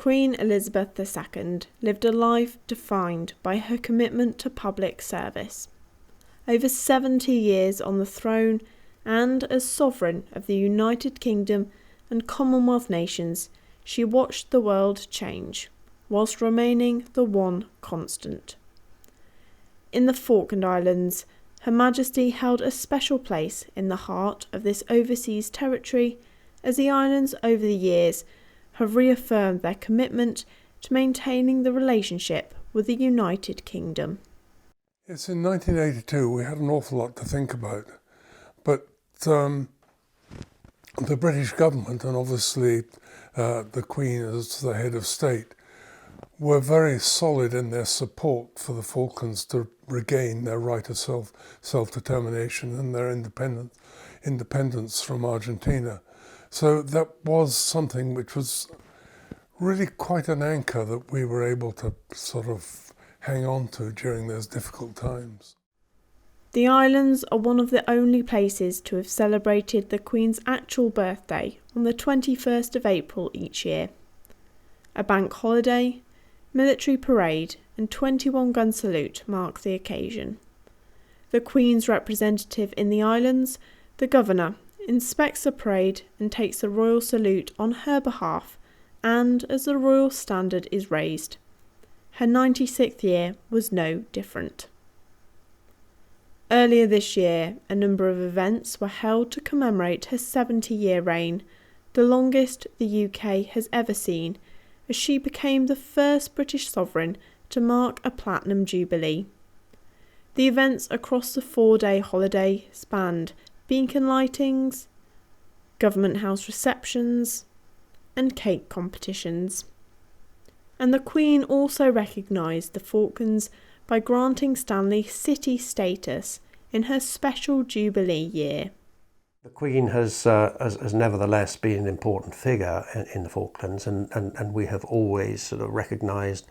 Queen Elizabeth II lived a life defined by her commitment to public service. Over 70 years on the throne and as sovereign of the United Kingdom and Commonwealth nations, she watched the world change, whilst remaining the one constant. In the Falkland Islands, Her Majesty held a special place in the heart of this overseas territory, as the islands over the years have reaffirmed their commitment to maintaining the relationship with the United Kingdom. Yes, in 1982 we had an awful lot to think about, but the British government, and obviously the Queen as the head of state, were very solid in their support for the Falklands to regain their right of self-determination and their independence from Argentina. So that was something which was really quite an anchor that we were able to sort of hang on to during those difficult times. The islands are one of the only places to have celebrated the Queen's actual birthday on the 21st of April each year. A bank holiday, military parade and 21-gun salute mark the occasion. The Queen's representative in the islands, the Governor, inspects the parade and takes the royal salute on her behalf, and as the royal standard is raised. Her 96th year was no different. Earlier this year, a number of events were held to commemorate her 70-year reign, the longest the UK has ever seen, as she became the first British sovereign to mark a platinum jubilee. The events across the 4-day holiday spanned beacon lightings, Government House receptions, and cake competitions. And the Queen also recognised the Falklands by granting Stanley city status in her special Jubilee year. The Queen has nevertheless been an important figure in the Falklands, and we have always sort of recognised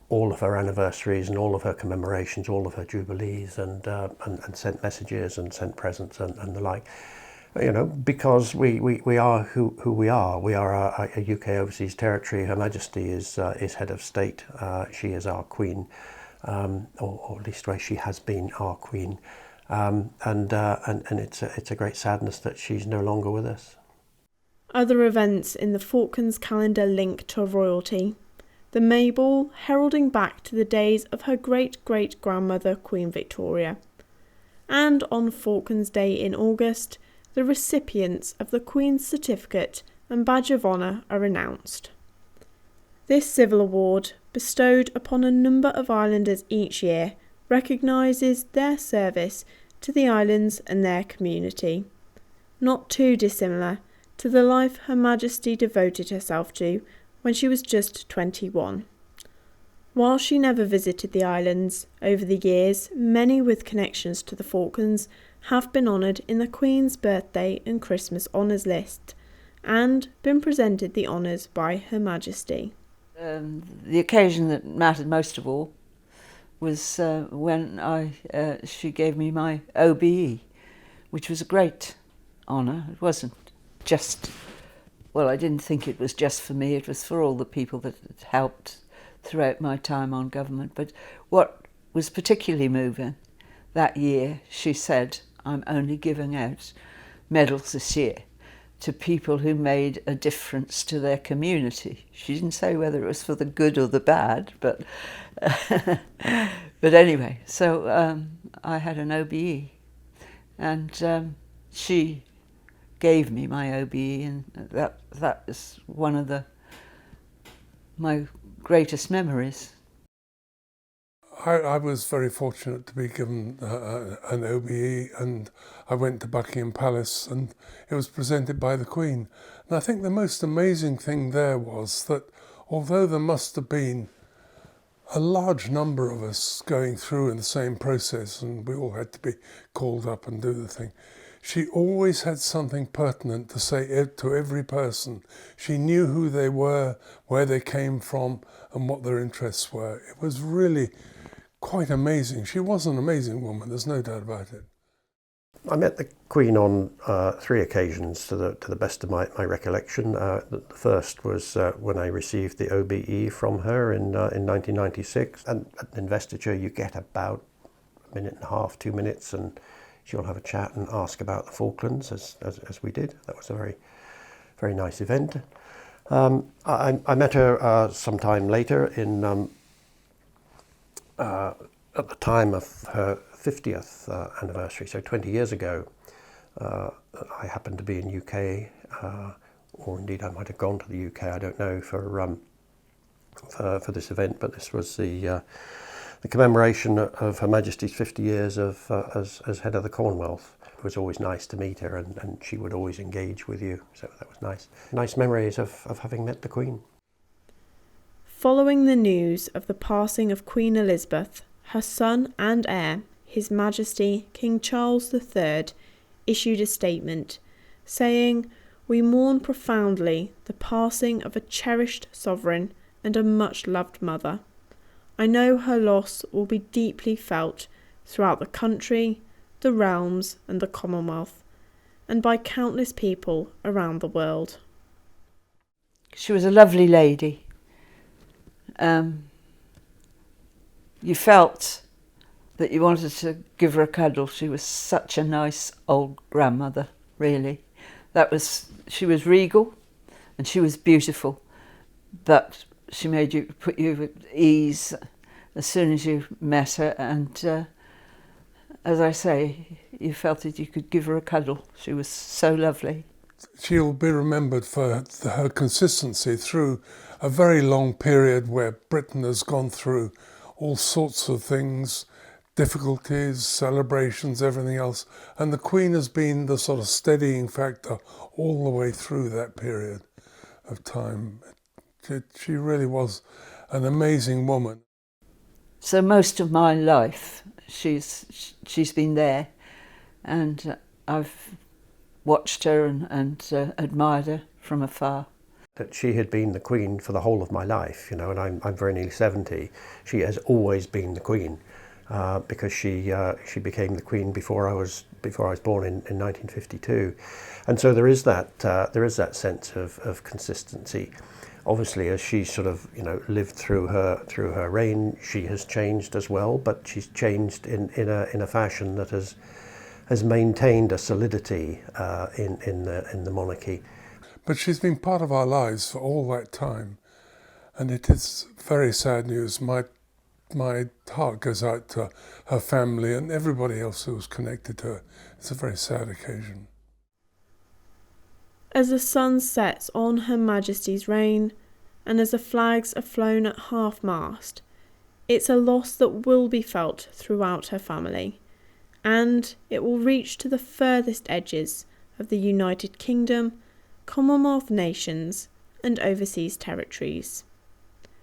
all of her anniversaries and all of her commemorations, all of her jubilees, and sent messages and sent presents and the like. You know, because we are who we are. We are a UK overseas territory. Her Majesty is head of state. She is our Queen, or at least she has been our Queen. And it's a great sadness that she's no longer with us. Other events in the Falklands calendar link to royalty. The May Ball, heralding back to the days of her great-great-grandmother Queen Victoria. And on Falklands Day in August, the recipients of the Queen's Certificate and Badge of Honour are announced. This civil award, bestowed upon a number of islanders each year, recognises their service to the islands and their community, not too dissimilar to the life Her Majesty devoted herself to when she was just 21. While she never visited the islands, over the years many with connections to the Falklands have been honoured in the Queen's birthday and Christmas honours list, and been presented the honours by Her Majesty. The occasion that mattered most of all was when she gave me my OBE, which was a great honour. It wasn't just, well, I didn't think it was just for me, it was for all the people that had helped throughout my time on government. But what was particularly moving that year, she said, I'm only giving out medals this year to people who made a difference to their community. She didn't say whether it was for the good or the bad, but but anyway, so I had an OBE, and she gave me my OBE, and that is one of my greatest memories. I was very fortunate to be given an OBE, and I went to Buckingham Palace and it was presented by the Queen. And I think the most amazing thing there was that although there must have been a large number of us going through in the same process and we all had to be called up and do the thing, she always had something pertinent to say to every person. She knew who they were, where they came from and what their interests were. It was really quite amazing. She was an amazing woman, there's no doubt about it. I met the Queen on 3 occasions, to the best of my recollection. The first was when I received the OBE from her in 1996. And at investiture, you get about a minute and a half, 2 minutes, and she'll have a chat and ask about the Falklands, as we did. That was a very, very nice event. I met her sometime later at the time of her 50th anniversary, so 20 years ago. I happened to be in UK, or indeed I might have gone to the UK, I don't know, for this event, but this was the commemoration of Her Majesty's 50 years as head of the Commonwealth. It was always nice to meet her, and she would always engage with you, so that was nice. Nice memories of having met the Queen. Following the news of the passing of Queen Elizabeth, her son and heir, His Majesty King Charles III, issued a statement saying, "We mourn profoundly the passing of a cherished sovereign and a much-loved mother. I know her loss will be deeply felt throughout the country, the realms and the Commonwealth, and by countless people around the world." She was a lovely lady. You felt that you wanted to give her a cuddle. She was such a nice old grandmother, really. She was regal and she was beautiful, but she put you at ease as soon as you met her, and as I say, you felt that you could give her a cuddle. She was so lovely. She'll be remembered for her consistency through a very long period where Britain has gone through all sorts of things, difficulties, celebrations, everything else. And the Queen has been the sort of steadying factor all the way through that period of time. She really was an amazing woman. So most of my life, she's been there, and I've watched her and admired her from afar. That she had been the Queen for the whole of my life, and I'm very nearly 70. She has always been the Queen, because she became the Queen before I was born in 1952, and so there is that sense of consistency. Obviously, as she sort of lived through her reign, she has changed as well, but she's changed in a fashion that has maintained a solidity in the monarchy. But she's been part of our lives for all that time, and it is very sad news. My heart goes out to her family and everybody else who was connected to her. It's a very sad occasion. As the sun sets on Her Majesty's reign, and as the flags are flown at half-mast, it's a loss that will be felt throughout her family, and it will reach to the furthest edges of the United Kingdom, Commonwealth nations and overseas territories.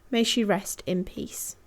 May she rest in peace.